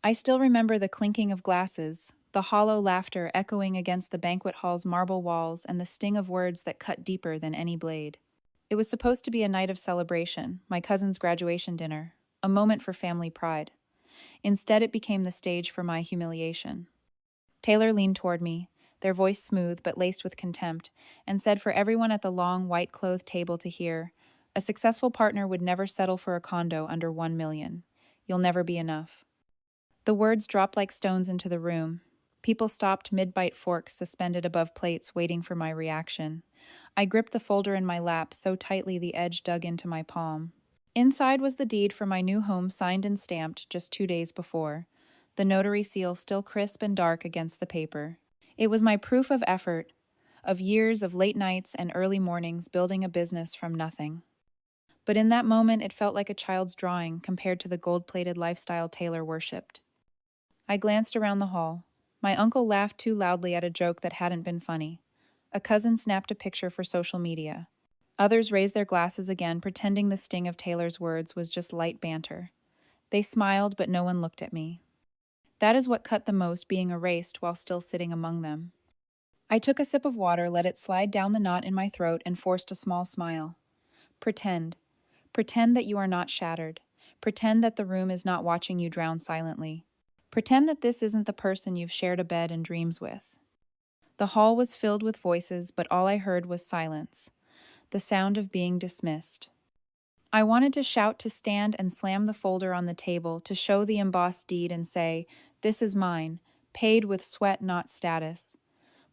I still remember the clinking of glasses, the hollow laughter echoing against the banquet hall's marble walls, and the sting of words that cut deeper than any blade. It was supposed to be a night of celebration, my cousin's graduation dinner, a moment for family pride. Instead, it became the stage for my humiliation. Taylor leaned toward me, their voice smooth but laced with contempt, and said for everyone at the long, white-clothed table to hear, a successful partner would never settle for a condo under 1 million. You'll never be enough. The words dropped like stones into the room. People stopped mid-bite forks suspended above plates waiting for my reaction. I gripped the folder in my lap so tightly the edge dug into my palm. Inside was the deed for my new home signed and stamped just 2 days before, the notary seal still crisp and dark against the paper. It was my proof of effort, of years of late nights and early mornings building a business from nothing. But in that moment, it felt like a child's drawing compared to the gold-plated lifestyle Taylor worshipped. I glanced around the hall. My uncle laughed too loudly at a joke that hadn't been funny. A cousin snapped a picture for social media. Others raised their glasses again, pretending the sting of Taylor's words was just light banter. They smiled, but no one looked at me. That is what cut the most, being erased while still sitting among them. I took a sip of water, let it slide down the knot in my throat, and forced a small smile. Pretend. Pretend that you are not shattered. Pretend that the room is not watching you drown silently. Pretend that this isn't the person you've shared a bed and dreams with. The hall was filled with voices, but all I heard was silence, the sound of being dismissed. I wanted to shout, to stand and slam the folder on the table, to show the embossed deed and say, "This is mine, paid with sweat, not status."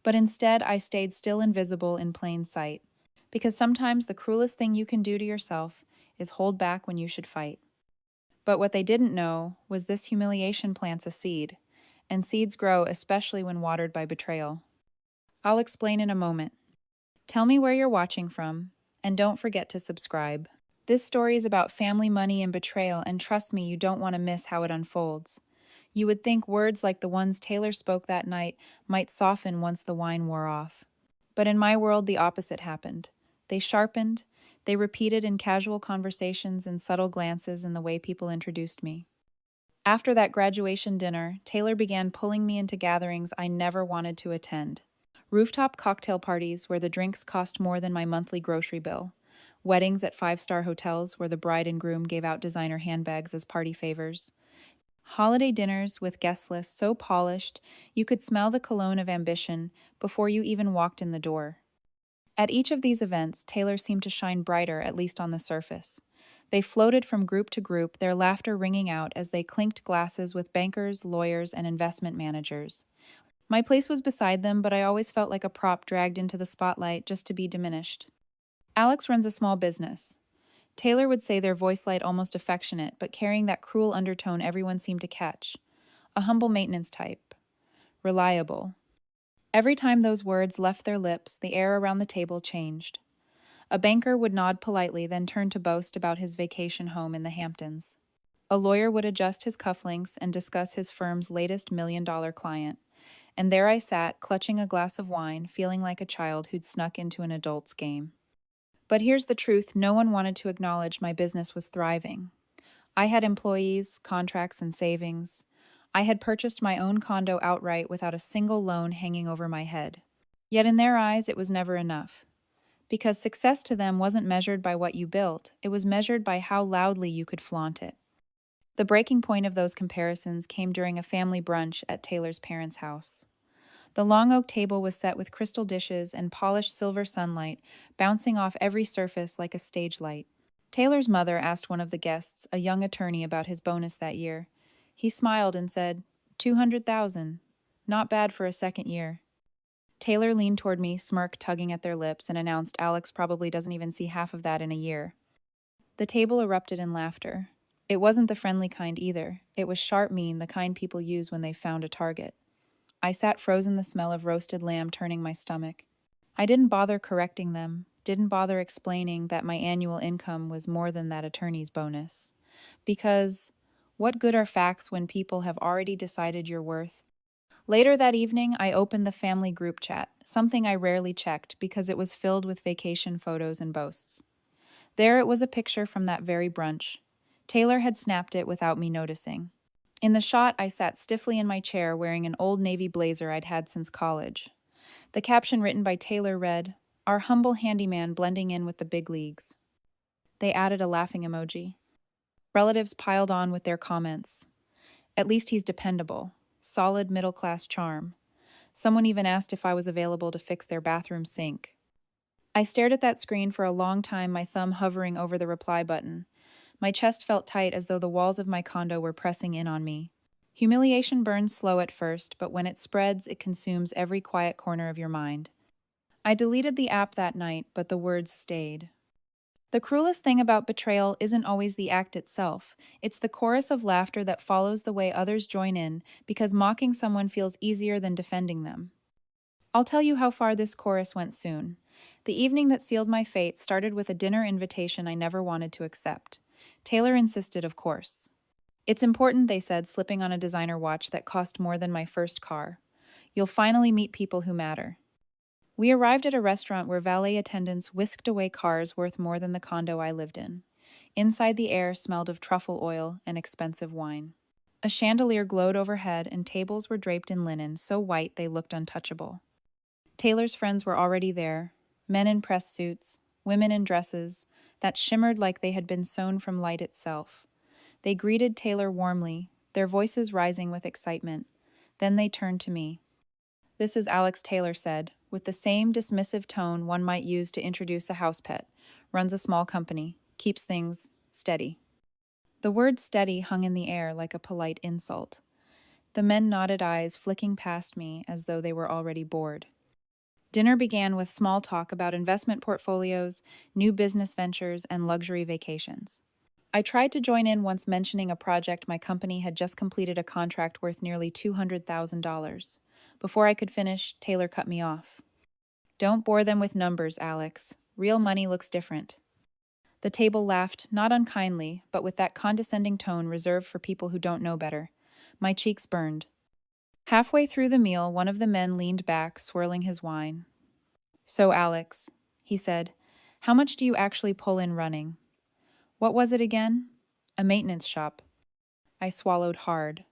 But instead, I stayed still, invisible in plain sight, because sometimes the cruelest thing you can do to yourself is hold back when you should fight. But what they didn't know was this humiliation plants a seed, and seeds grow especially when watered by betrayal. I'll explain in a moment. Tell me where you're watching from, and don't forget to subscribe. This story is about family, money, and betrayal, and trust me, you don't want to miss how it unfolds. You would think words like the ones Taylor spoke that night might soften once the wine wore off. But in my world, the opposite happened. They sharpened, they repeated in casual conversations and subtle glances in the way people introduced me. After that graduation dinner, Taylor began pulling me into gatherings I never wanted to attend. Rooftop cocktail parties where the drinks cost more than my monthly grocery bill. Weddings at five-star hotels where the bride and groom gave out designer handbags as party favors. Holiday dinners with guest lists so polished you could smell the cologne of ambition before you even walked in the door. At each of these events, Taylor seemed to shine brighter, at least on the surface. They floated from group to group, their laughter ringing out as they clinked glasses with bankers, lawyers, and investment managers. My place was beside them, but I always felt like a prop dragged into the spotlight just to be diminished. Alex runs a small business. Taylor would say their voice light almost affectionate, but carrying that cruel undertone everyone seemed to catch. A humble maintenance type. Reliable. Every time those words left their lips, the air around the table changed. A banker would nod politely, then turn to boast about his vacation home in the Hamptons. A lawyer would adjust his cufflinks and discuss his firm's latest million-dollar client. And there I sat, clutching a glass of wine, feeling like a child who'd snuck into an adult's game. But here's the truth, no one wanted to acknowledge my business was thriving. I had employees, contracts, and savings. I had purchased my own condo outright without a single loan hanging over my head. Yet in their eyes, it was never enough. Because success to them wasn't measured by what you built, it was measured by how loudly you could flaunt it. The breaking point of those comparisons came during a family brunch at Taylor's parents' house. The long oak table was set with crystal dishes and polished silver sunlight bouncing off every surface like a stage light. Taylor's mother asked one of the guests, a young attorney, about his bonus that year. He smiled and said, "200,000. Not bad for a second year." Taylor leaned toward me, smirk tugging at their lips, and announced Alex probably doesn't even see half of that in a year. The table erupted in laughter. It wasn't the friendly kind either. It was sharp mean, the kind people use when they've found a target. I sat frozen, the smell of roasted lamb turning my stomach. I didn't bother correcting them, didn't bother explaining that my annual income was more than that attorney's bonus. Because what good are facts when people have already decided your worth? Later that evening, I opened the family group chat, something I rarely checked because it was filled with vacation photos and boasts. There it was, a picture from that very brunch. Taylor had snapped it without me noticing. In the shot, I sat stiffly in my chair wearing an old navy blazer I'd had since college. The caption written by Taylor read, "Our humble handyman blending in with the big leagues." They added a laughing emoji. Relatives piled on with their comments. "At least he's dependable. Solid middle-class charm." Someone even asked if I was available to fix their bathroom sink. I stared at that screen for a long time, my thumb hovering over the reply button. My chest felt tight as though the walls of my condo were pressing in on me. Humiliation burns slow at first, but when it spreads, it consumes every quiet corner of your mind. I deleted the app that night, but the words stayed. The cruelest thing about betrayal isn't always the act itself. It's the chorus of laughter that follows the way others join in, because mocking someone feels easier than defending them. I'll tell you how far this chorus went soon. The evening that sealed my fate started with a dinner invitation I never wanted to accept. Taylor insisted, of course. "It's important," they said, slipping on a designer watch that cost more than my first car. "You'll finally meet people who matter." We arrived at a restaurant where valet attendants whisked away cars worth more than the condo I lived in. Inside, the air smelled of truffle oil and expensive wine. A chandelier glowed overhead, and tables were draped in linen so white they looked untouchable. Taylor's friends were already there, men in press suits, women in dresses that shimmered like they had been sewn from light itself. They greeted Taylor warmly, their voices rising with excitement. Then they turned to me. "This is Alex," Taylor said, with the same dismissive tone one might use to introduce a house pet. "Runs a small company, keeps things steady." The word steady hung in the air like a polite insult. The men nodded, eyes flicking past me as though they were already bored. Dinner began with small talk about investment portfolios, new business ventures, and luxury vacations. I tried to join in once, mentioning a project my company had just completed, a contract worth nearly $200,000. Before I could finish, Taylor cut me off. "Don't bore them with numbers, Alex. Real money looks different." The table laughed, not unkindly, but with that condescending tone reserved for people who don't know better. My cheeks burned. Halfway through the meal, one of the men leaned back, swirling his wine. "So, Alex," he said, "how much do you actually pull in running?" "What was it again?" "A maintenance shop." I swallowed hard.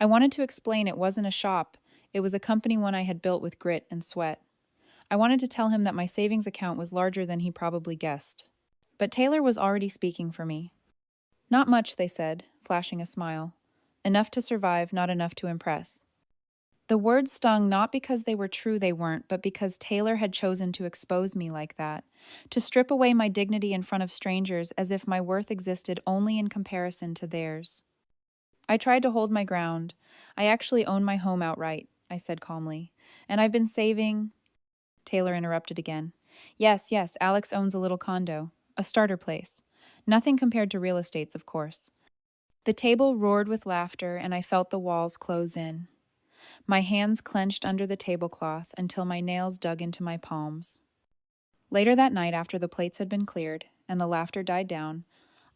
I wanted to explain it wasn't a shop, it was a company, one I had built with grit and sweat. I wanted to tell him that my savings account was larger than he probably guessed. But Taylor was already speaking for me. "Not much," they said, flashing a smile. "Enough to survive, not enough to impress." The words stung not because they were true, they weren't, but because Taylor had chosen to expose me like that, to strip away my dignity in front of strangers as if my worth existed only in comparison to theirs. I tried to hold my ground. "I actually own my home outright," I said calmly. "And I've been saving—" Taylor interrupted again. Yes, Alex owns a little condo. A starter place. Nothing compared to real estates, of course." The table roared with laughter, and I felt the walls close in. My hands clenched under the tablecloth until my nails dug into my palms. Later that night, after the plates had been cleared and the laughter died down,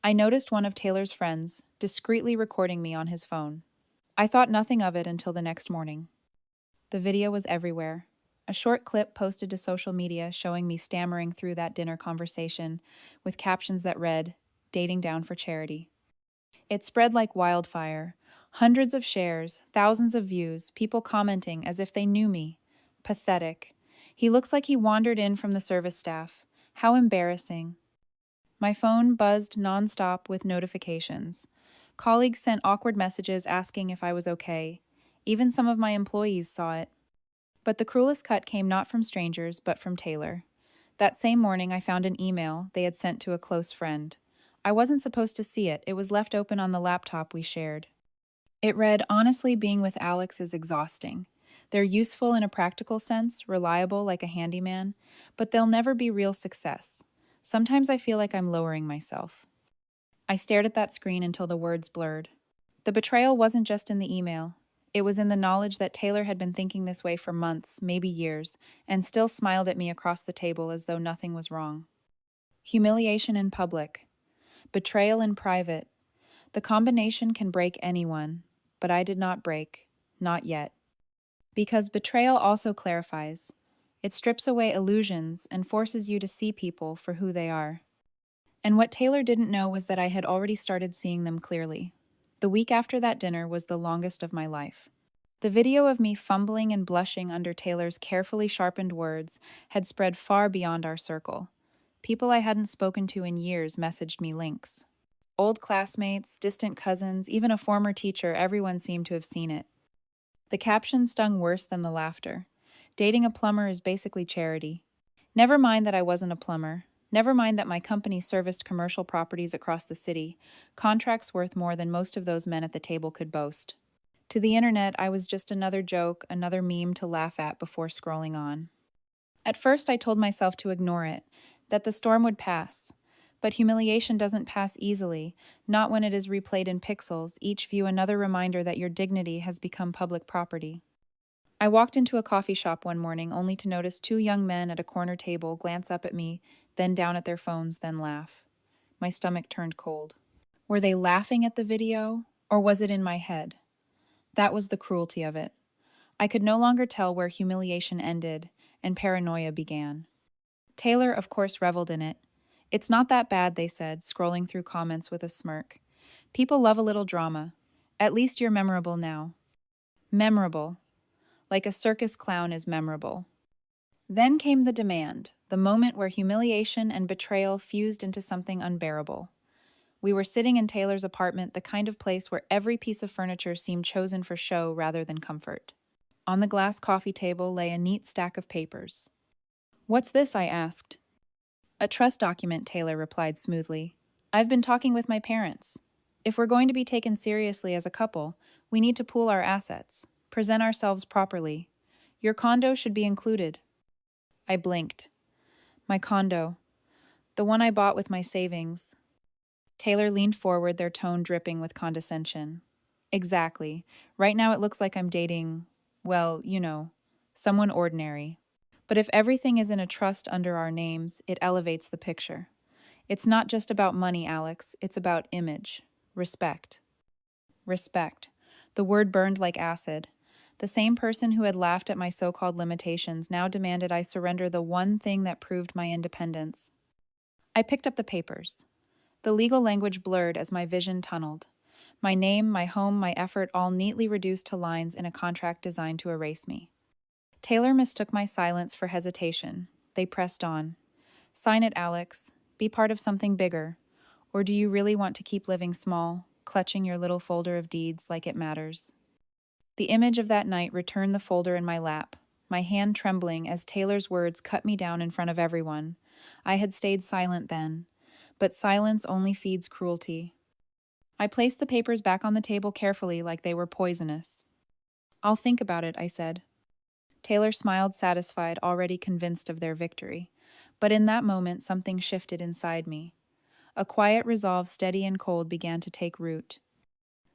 I noticed one of Taylor's friends discreetly recording me on his phone. I thought nothing of it until the next morning. The video was everywhere. A short clip posted to social media showing me stammering through that dinner conversation with captions that read, "Dating down for charity." It spread like wildfire. Hundreds of shares, thousands of views, people commenting as if they knew me. Pathetic. "He looks like he wandered in from the service staff. How embarrassing." My phone buzzed nonstop with notifications. Colleagues sent awkward messages asking if I was okay. Even some of my employees saw it. But the cruelest cut came not from strangers, but from Taylor. That same morning, I found an email they had sent to a close friend. I wasn't supposed to see it. It was left open on the laptop we shared. It read, "Honestly, being with Alex is exhausting. They're useful in a practical sense, reliable like a handyman, but they'll never be real success. Sometimes I feel like I'm lowering myself." I stared at that screen until the words blurred. The betrayal wasn't just in the email. It was in the knowledge that Taylor had been thinking this way for months, maybe years, and still smiled at me across the table as though nothing was wrong. Humiliation in public. Betrayal in private. The combination can break anyone, but I did not break. Not yet. Because betrayal also clarifies. It strips away illusions and forces you to see people for who they are. And what Taylor didn't know was that I had already started seeing them clearly. The week after that dinner was the longest of my life. The video of me fumbling and blushing under Taylor's carefully sharpened words had spread far beyond our circle. People I hadn't spoken to in years messaged me links. Old classmates, distant cousins, even a former teacher, everyone seemed to have seen it. The caption stung worse than the laughter. Dating a plumber is basically charity. Never mind that I wasn't a plumber. Never mind that my company serviced commercial properties across the city, contracts worth more than most of those men at the table could boast. To the internet, I was just another joke, another meme to laugh at before scrolling on. At first, I told myself to ignore it, that the storm would pass. But humiliation doesn't pass easily, not when it is replayed in pixels, each view another reminder that your dignity has become public property. I walked into a coffee shop one morning only to notice two young men at a corner table glance up at me, then down at their phones, then laugh. My stomach turned cold. Were they laughing at the video, or was it in my head? That was the cruelty of it. I could no longer tell where humiliation ended and paranoia began. Taylor, of course, reveled in it. It's not that bad, they said, scrolling through comments with a smirk. People love a little drama. At least you're memorable now. Memorable. Like a circus clown is memorable. Then came the demand, the moment where humiliation and betrayal fused into something unbearable. We were sitting in Taylor's apartment, the kind of place where every piece of furniture seemed chosen for show rather than comfort. On the glass coffee table lay a neat stack of papers. "What's this?" I asked. "A trust document," Taylor replied smoothly. "I've been talking with my parents. If we're going to be taken seriously as a couple, we need to pool our assets, present ourselves properly. Your condo should be included." I blinked. My condo. The one I bought with my savings. Taylor leaned forward, their tone dripping with condescension. "Exactly. Right now it looks like I'm dating, well, someone ordinary. But if everything is in a trust under our names, it elevates the picture. It's not just about money, Alex. It's about image. Respect." Respect. The word burned like acid. The same person who had laughed at my so-called limitations now demanded I surrender the one thing that proved my independence. I picked up the papers. The legal language blurred as my vision tunneled. My name, my home, my effort all neatly reduced to lines in a contract designed to erase me. Taylor mistook my silence for hesitation. They pressed on. "Sign it, Alex. Be part of something bigger. Or do you really want to keep living small, clutching your little folder of deeds like it matters?" The image of that night returned the folder in my lap, my hand trembling as Taylor's words cut me down in front of everyone. I had stayed silent then, but silence only feeds cruelty. I placed the papers back on the table carefully like they were poisonous. "I'll think about it," I said. Taylor smiled satisfied, already convinced of their victory. But in that moment, something shifted inside me. A quiet resolve, steady and cold, began to take root.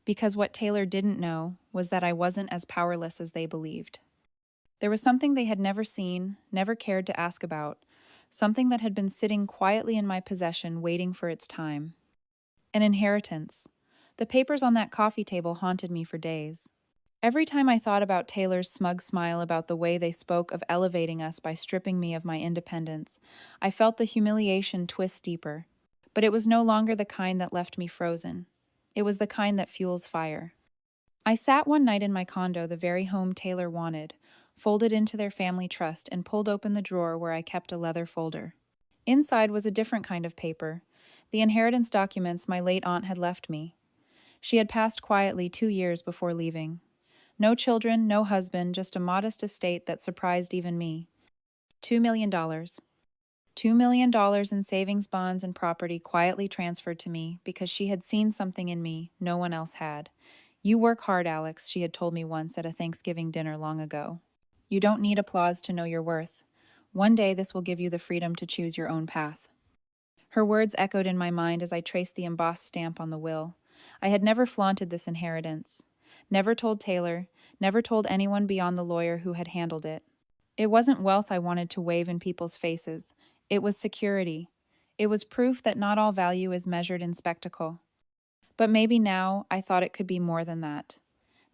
Because what Taylor didn't know was that I wasn't as powerless as they believed. There was something they had never seen, never cared to ask about, something that had been sitting quietly in my possession, waiting for its time. An inheritance. The papers on that coffee table haunted me for days. Every time I thought about Taylor's smug smile, about the way they spoke of elevating us by stripping me of my independence, I felt the humiliation twist deeper. But it was no longer the kind that left me frozen. It was the kind that fuels fire. I sat one night in my condo, the very home Taylor wanted, folded into their family trust, and pulled open the drawer where I kept a leather folder. Inside was a different kind of paper, the inheritance documents my late aunt had left me. She had passed quietly 2 years before leaving. No children, no husband, just a modest estate that surprised even me. $2 million. $2 million in savings, bonds, and property quietly transferred to me because she had seen something in me no one else had. "You work hard, Alex," she had told me once at a Thanksgiving dinner long ago. "You don't need applause to know your worth. One day this will give you the freedom to choose your own path." Her words echoed in my mind as I traced the embossed stamp on the will. I had never flaunted this inheritance. Never told Taylor, never told anyone beyond the lawyer who had handled it. It wasn't wealth I wanted to wave in people's faces. It was security. It was proof that not all value is measured in spectacle. But maybe now I thought it could be more than that.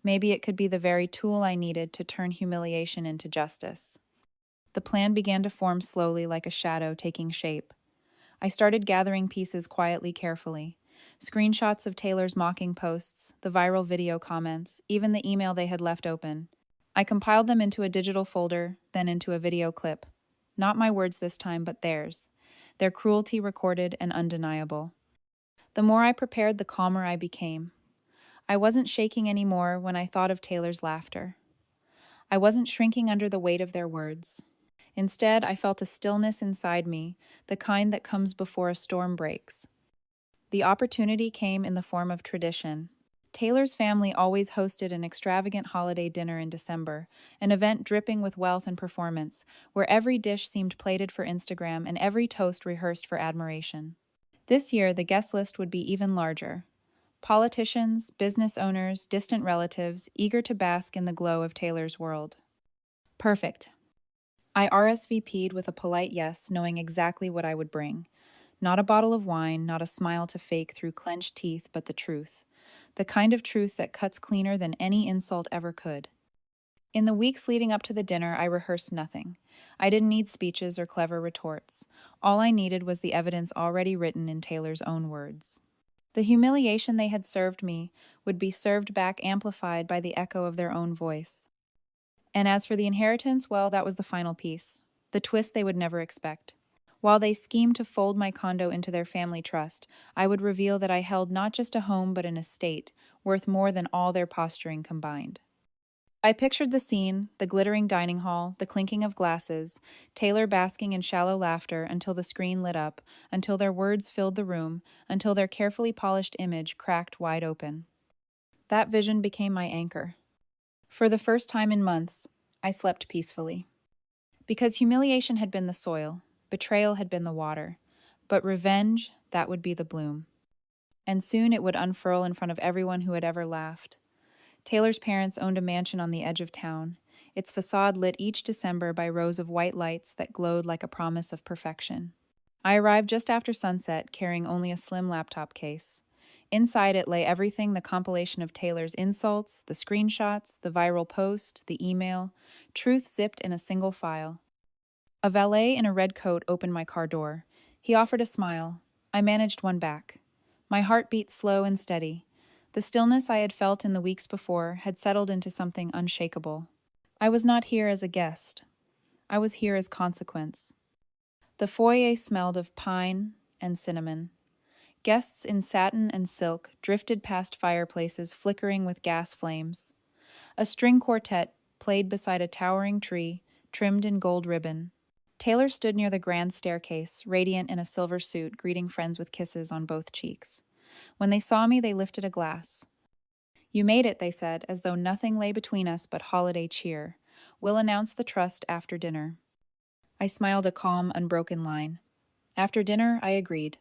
Maybe it could be the very tool I needed to turn humiliation into justice. The plan began to form slowly, like a shadow taking shape. I started gathering pieces quietly, carefully. Screenshots of Taylor's mocking posts, the viral video comments, even the email they had left open. I compiled them into a digital folder, then into a video clip. Not my words this time, but theirs. Their cruelty recorded and undeniable. The more I prepared, the calmer I became. I wasn't shaking anymore when I thought of Taylor's laughter. I wasn't shrinking under the weight of their words. Instead, I felt a stillness inside me, the kind that comes before a storm breaks. The opportunity came in the form of tradition. Taylor's family always hosted an extravagant holiday dinner in December, an event dripping with wealth and performance, where every dish seemed plated for Instagram and every toast rehearsed for admiration. This year, the guest list would be even larger. Politicians, business owners, distant relatives, eager to bask in the glow of Taylor's world. Perfect. I RSVP'd with a polite yes, knowing exactly what I would bring. Not a bottle of wine, not a smile to fake through clenched teeth, but the truth. The kind of truth that cuts cleaner than any insult ever could. In the weeks leading up to the dinner, I rehearsed nothing. I didn't need speeches or clever retorts. All I needed was the evidence already written in Taylor's own words. The humiliation they had served me would be served back amplified by the echo of their own voice. And as for the inheritance, well, that was the final piece. The twist they would never expect. While they schemed to fold my condo into their family trust, I would reveal that I held not just a home but an estate, worth more than all their posturing combined. I pictured the scene, the glittering dining hall, the clinking of glasses, Taylor basking in shallow laughter until the screen lit up, until their words filled the room, until their carefully polished image cracked wide open. That vision became my anchor. For the first time in months, I slept peacefully. Because humiliation had been the soil, betrayal had been the water, but revenge, that would be the bloom. And soon it would unfurl in front of everyone who had ever laughed. Taylor's parents owned a mansion on the edge of town, its facade lit each December by rows of white lights that glowed like a promise of perfection. I arrived just after sunset, carrying only a slim laptop case. Inside it lay everything, the compilation of Taylor's insults, the screenshots, the viral post, the email, truth zipped in a single file. A valet in a red coat opened my car door. He offered a smile. I managed one back. My heart beat slow and steady. The stillness I had felt in the weeks before had settled into something unshakable. I was not here as a guest. I was here as consequence. The foyer smelled of pine and cinnamon. Guests in satin and silk drifted past fireplaces flickering with gas flames. A string quartet played beside a towering tree, trimmed in gold ribbon. Taylor stood near the grand staircase, radiant in a silver suit, greeting friends with kisses on both cheeks. When they saw me, they lifted a glass. "You made it," they said, as though nothing lay between us but holiday cheer. "We'll announce the trust after dinner." I smiled a calm, unbroken line. After dinner, I agreed.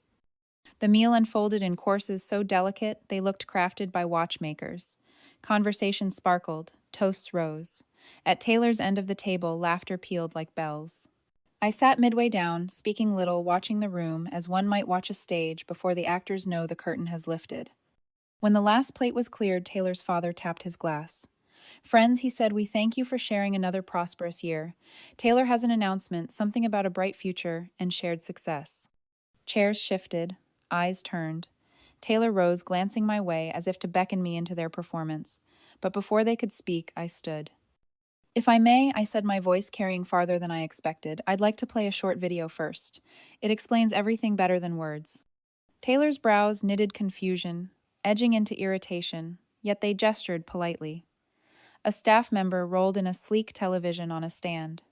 The meal unfolded in courses so delicate they looked crafted by watchmakers. Conversation sparkled, toasts rose. At Taylor's end of the table, laughter pealed like bells. I sat midway down, speaking little, watching the room as one might watch a stage before the actors know the curtain has lifted. When the last plate was cleared, Taylor's father tapped his glass. "Friends," he said, "we thank you for sharing another prosperous year. Taylor has an announcement, something about a bright future and shared success." Chairs shifted, eyes turned. Taylor rose, glancing my way as if to beckon me into their performance. But before they could speak, I stood. "If I may," I said, my voice carrying farther than I expected, "I'd like to play a short video first. It explains everything better than words." Taylor's brows knitted confusion, edging into irritation, yet they gestured politely. A staff member rolled in a sleek television on a stand.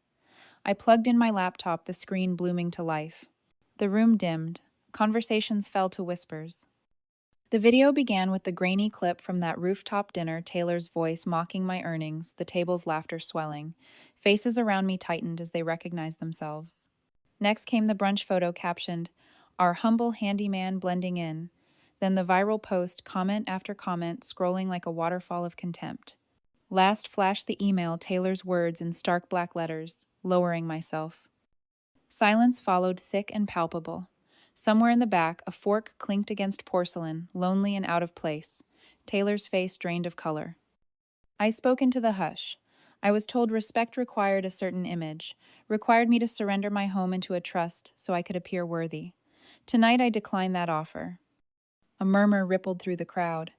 I plugged in my laptop, the screen blooming to life. The room dimmed. Conversations fell to whispers. The video began with the grainy clip from that rooftop dinner, Taylor's voice mocking my earnings, the table's laughter swelling. Faces around me tightened as they recognized themselves. Next came the brunch photo captioned, "Our humble handyman blending in." Then the viral post, comment after comment, scrolling like a waterfall of contempt. Last flashed the email, Taylor's words in stark black letters, lowering myself. Silence followed, thick and palpable. Somewhere in the back, a fork clinked against porcelain, lonely and out of place. Taylor's face drained of color. I spoke into the hush. I was told respect required a certain image, required me to surrender my home into a trust so I could appear worthy. Tonight I declined that offer. A murmur rippled through the crowd.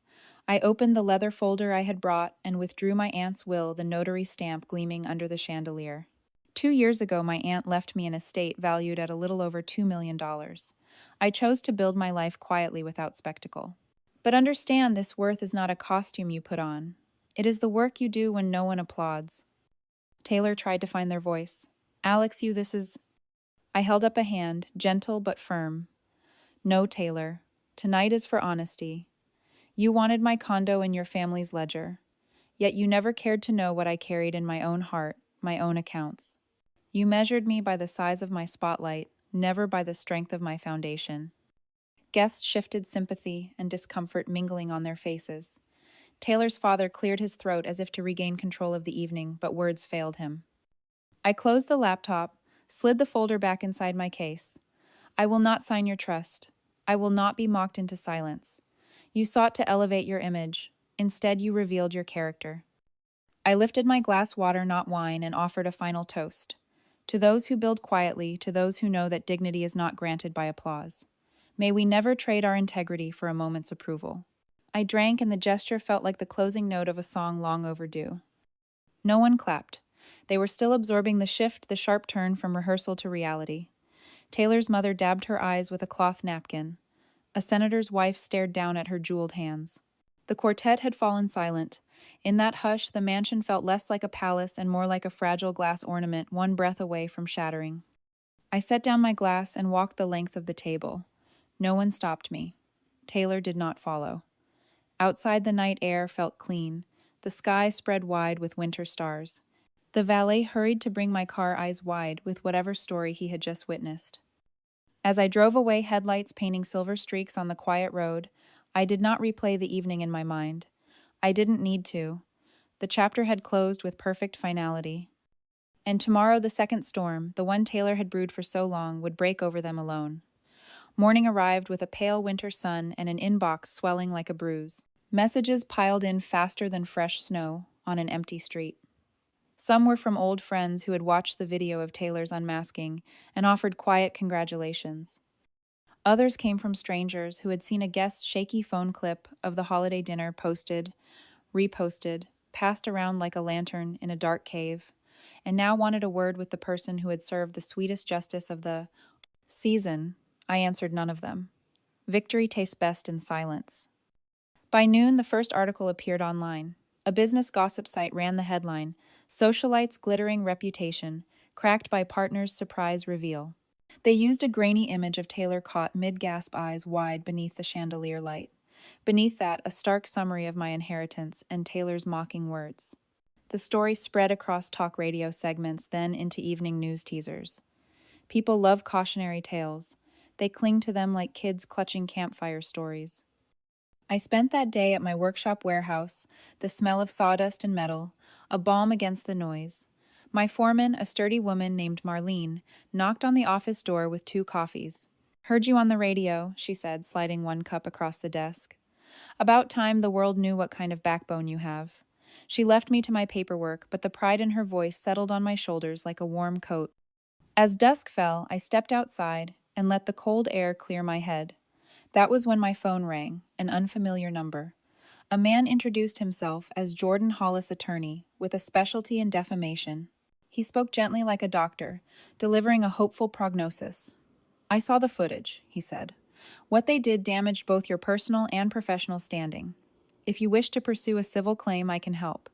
I opened the leather folder I had brought and withdrew my aunt's will, the notary stamp gleaming under the chandelier. 2 years ago, my aunt left me an estate valued at a little over $2 million. I chose to build my life quietly without spectacle. But understand, this worth is not a costume you put on. It is the work you do when no one applauds. Taylor tried to find their voice. Alex, this is. I held up a hand, gentle but firm. No, Taylor. Tonight is for honesty. You wanted my condo in your family's ledger. Yet you never cared to know what I carried in my own heart, my own accounts. You measured me by the size of my spotlight, never by the strength of my foundation. Guests shifted, sympathy and discomfort mingling on their faces. Taylor's father cleared his throat as if to regain control of the evening, but words failed him. I closed the laptop, slid the folder back inside my case. I will not sign your trust. I will not be mocked into silence. You sought to elevate your image. Instead, you revealed your character. I lifted my glass, water, not wine, and offered a final toast. To those who build quietly, to those who know that dignity is not granted by applause. May we never trade our integrity for a moment's approval. I drank, and the gesture felt like the closing note of a song long overdue. No one clapped. They were still absorbing the shift, the sharp turn from rehearsal to reality. Taylor's mother dabbed her eyes with a cloth napkin. A senator's wife stared down at her jeweled hands. The quartet had fallen silent. In that hush, the mansion felt less like a palace and more like a fragile glass ornament, one breath away from shattering. I set down my glass and walked the length of the table. No one stopped me. Taylor did not follow. Outside, the night air felt clean. The sky spread wide with winter stars. The valet hurried to bring my car, eyes wide with whatever story he had just witnessed. As I drove away, headlights painting silver streaks on the quiet road, I did not replay the evening in my mind. I didn't need to. The chapter had closed with perfect finality. And tomorrow the second storm, the one Taylor had brewed for so long, would break over them alone. Morning arrived with a pale winter sun and an inbox swelling like a bruise. Messages piled in faster than fresh snow on an empty street. Some were from old friends who had watched the video of Taylor's unmasking and offered quiet congratulations. Others came from strangers who had seen a guest's shaky phone clip of the holiday dinner posted, reposted, passed around like a lantern in a dark cave, and now wanted a word with the person who had served the sweetest justice of the season. I answered none of them. Victory tastes best in silence. By noon, the first article appeared online. A business gossip site ran the headline, "Socialite's Glittering Reputation, Cracked by Partner's Surprise Reveal." They used a grainy image of Taylor caught mid-gasp, eyes wide beneath the chandelier light. Beneath that, a stark summary of my inheritance and Taylor's mocking words. The story spread across talk radio segments, then into evening news teasers. People love cautionary tales. They cling to them like kids clutching campfire stories. I spent that day at my workshop warehouse, the smell of sawdust and metal, a balm against the noise. My foreman, a sturdy woman named Marlene, knocked on the office door with 2 coffees. "Heard you on the radio," she said, sliding 1 cup across the desk. "About time the world knew what kind of backbone you have." She left me to my paperwork, but the pride in her voice settled on my shoulders like a warm coat. As dusk fell, I stepped outside and let the cold air clear my head. That was when my phone rang, an unfamiliar number. A man introduced himself as Jordan Hollis, attorney, with a specialty in defamation. He spoke gently like a doctor, delivering a hopeful prognosis. "I saw the footage," he said. "What they did damaged both your personal and professional standing. If you wish to pursue a civil claim, I can help."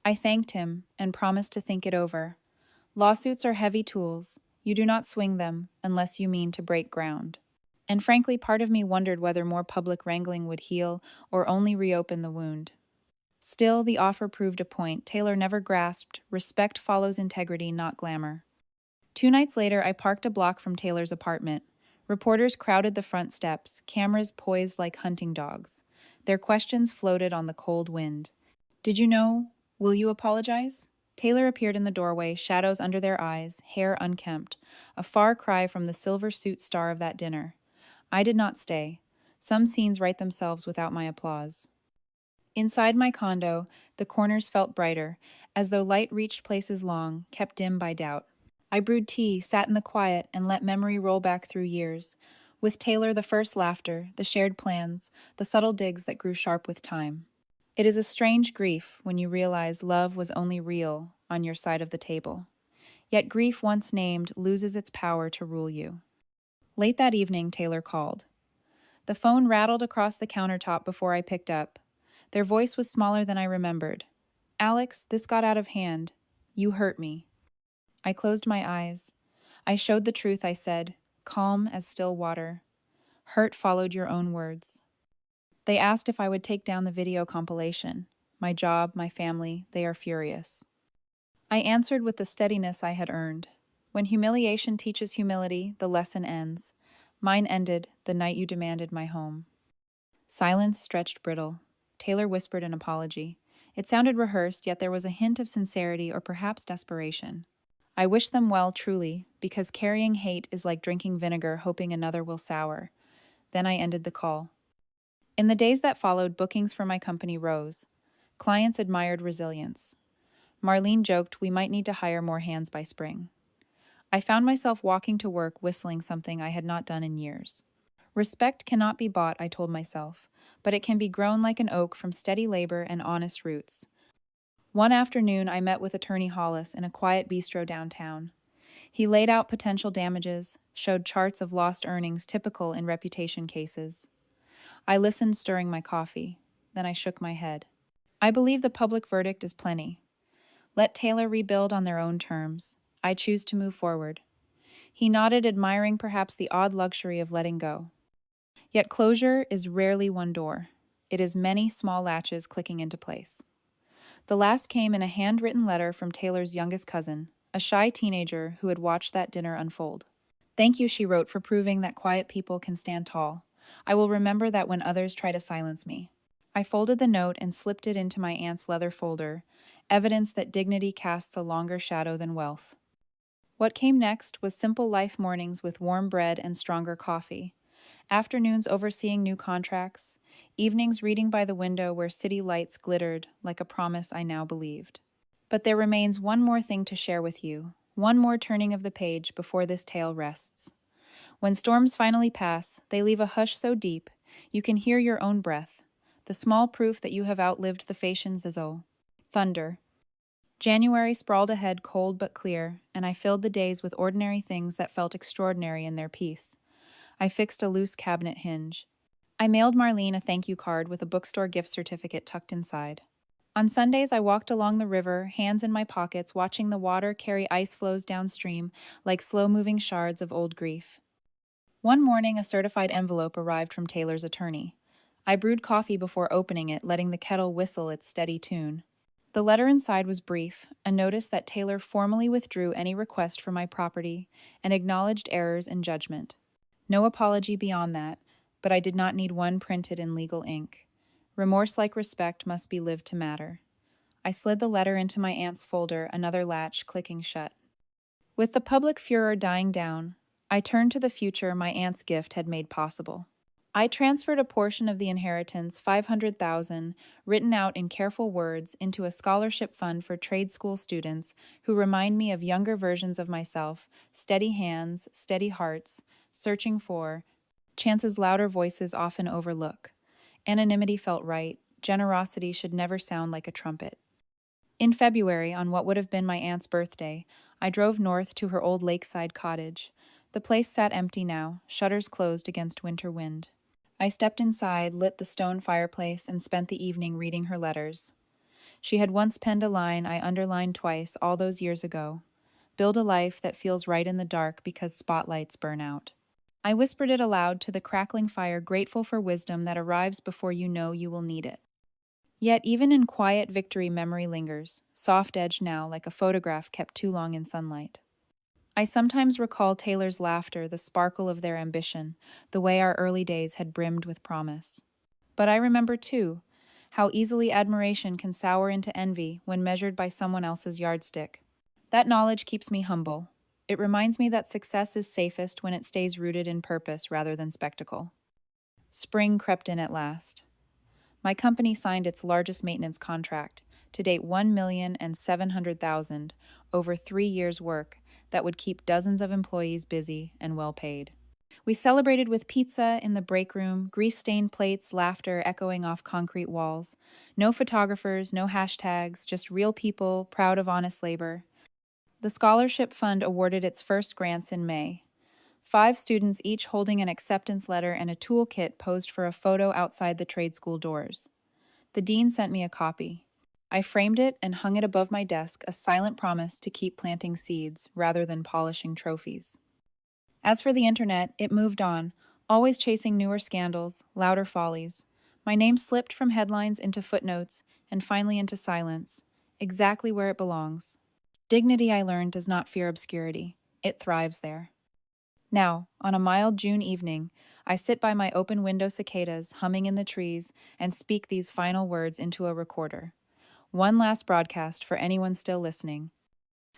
I thanked him and promised to think it over. Lawsuits are heavy tools. You do not swing them unless you mean to break ground. And frankly, part of me wondered whether more public wrangling would heal or only reopen the wound. Still, the offer proved a point Taylor never grasped: respect follows integrity, not glamour. 2 nights later, I parked a block from Taylor's apartment. Reporters crowded the front steps, cameras poised like hunting dogs. Their questions floated on the cold wind. "Did you know? Will you apologize?" Taylor appeared in the doorway, shadows under their eyes, hair unkempt, a far cry from the silver suit star of that dinner. I did not stay. Some scenes write themselves without my applause. Inside my condo, the corners felt brighter, as though light reached places long, kept dim by doubt. I brewed tea, sat in the quiet, and let memory roll back through years. With Taylor, the first laughter, the shared plans, the subtle digs that grew sharp with time. It is a strange grief when you realize love was only real on your side of the table. Yet grief once named loses its power to rule you. Late that evening, Taylor called. The phone rattled across the countertop before I picked up. Their voice was smaller than I remembered. "Alex, this got out of hand. You hurt me." I closed my eyes. I showed the truth, I said, calm as still water. Hurt followed your own words. They asked if I would take down the video compilation. My job, my family, they are furious. I answered with the steadiness I had earned. When humiliation teaches humility, the lesson ends. Mine ended the night you demanded my home. Silence stretched brittle. Taylor whispered an apology. It sounded rehearsed, yet there was a hint of sincerity or perhaps desperation. I wished them well, truly, because carrying hate is like drinking vinegar, hoping another will sour. Then I ended the call. In the days that followed, bookings for my company rose. Clients admired resilience. Marlene joked we might need to hire more hands by spring. I found myself walking to work whistling something I had not done in years. Respect cannot be bought, I told myself, but it can be grown like an oak from steady labor and honest roots. One afternoon, I met with Attorney Hollis in a quiet bistro downtown. He laid out potential damages, showed charts of lost earnings typical in reputation cases. I listened, stirring my coffee. Then I shook my head. I believe the public verdict is plenty. Let Taylor rebuild on their own terms. I choose to move forward. He nodded, admiring perhaps the odd luxury of letting go. Yet closure is rarely one door. It is many small latches clicking into place. The last came in a handwritten letter from Taylor's youngest cousin, a shy teenager who had watched that dinner unfold. "Thank you," she wrote, "for proving that quiet people can stand tall. I will remember that when others try to silence me." I folded the note and slipped it into my aunt's leather folder, evidence that dignity casts a longer shadow than wealth. What came next was simple life mornings with warm bread and stronger coffee, afternoons overseeing new contracts, evenings reading by the window where city lights glittered like a promise I now believed. But there remains one more thing to share with you, one more turning of the page before this tale rests. When storms finally pass, they leave a hush so deep you can hear your own breath, the small proof that you have outlived the Phaeacians as oh. Thunder. January sprawled ahead cold but clear, and I filled the days with ordinary things that felt extraordinary in their peace. I fixed a loose cabinet hinge. I mailed Marlene a thank you card with a bookstore gift certificate tucked inside. On Sundays, I walked along the river, hands in my pockets, watching the water carry ice floes downstream like slow-moving shards of old grief. One morning, a certified envelope arrived from Taylor's attorney. I brewed coffee before opening it, letting the kettle whistle its steady tune. The letter inside was brief, a notice that Taylor formally withdrew any request for my property and acknowledged errors in judgment. No apology beyond that, but I did not need one printed in legal ink. Remorse like respect must be lived to matter. I slid the letter into my aunt's folder, another latch clicking shut. With the public furor dying down, I turned to the future my aunt's gift had made possible. I transferred a portion of the inheritance, $500,000, written out in careful words, into a scholarship fund for trade school students who remind me of younger versions of myself, steady hands, steady hearts, searching for chances louder voices often overlook. Anonymity felt right. Generosity should never sound like a trumpet. In February, on what would have been my aunt's birthday, I drove north to her old lakeside cottage. The place sat empty now, shutters closed against winter wind. I stepped inside, lit the stone fireplace, and spent the evening reading her letters. She had once penned a line I underlined twice all those years ago. Build a life that feels right in the dark because spotlights burn out. I whispered it aloud to the crackling fire, grateful for wisdom that arrives before you know you will need it. Yet even in quiet victory, memory lingers, soft-edged now like a photograph kept too long in sunlight. I sometimes recall Taylor's laughter, the sparkle of their ambition, the way our early days had brimmed with promise. But I remember, too, how easily admiration can sour into envy when measured by someone else's yardstick. That knowledge keeps me humble. It reminds me that success is safest when it stays rooted in purpose rather than spectacle. Spring crept in at last. My company signed its largest maintenance contract, to date $1,700,000 over 3 years' work that would keep dozens of employees busy and well paid. We celebrated with pizza in the break room, grease-stained plates, laughter echoing off concrete walls. No photographers, no hashtags, just real people proud of honest labor. The scholarship fund awarded its first grants in May. 5 students, each holding an acceptance letter and a toolkit, posed for a photo outside the trade school doors. The dean sent me a copy. I framed it and hung it above my desk, a silent promise to keep planting seeds rather than polishing trophies. As for the internet, it moved on, always chasing newer scandals, louder follies. My name slipped from headlines into footnotes and finally into silence, exactly where it belongs. Dignity, I learned, does not fear obscurity. It thrives there. Now, on a mild June evening, I sit by my open window cicadas humming in the trees and speak these final words into a recorder. One last broadcast for anyone still listening.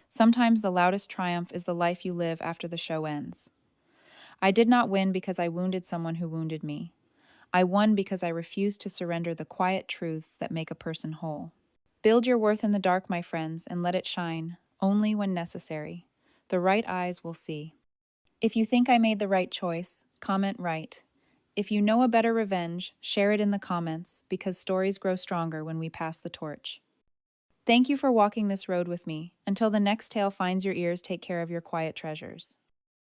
Sometimes the loudest triumph is the life you live after the show ends. I did not win because I wounded someone who wounded me. I won because I refused to surrender the quiet truths that make a person whole. Build your worth in the dark, my friends, and let it shine, only when necessary. The right eyes will see. If you think I made the right choice, comment right. If you know a better revenge, share it in the comments, because stories grow stronger when we pass the torch. Thank you for walking this road with me. Until the next tale finds your ears, take care of your quiet treasures.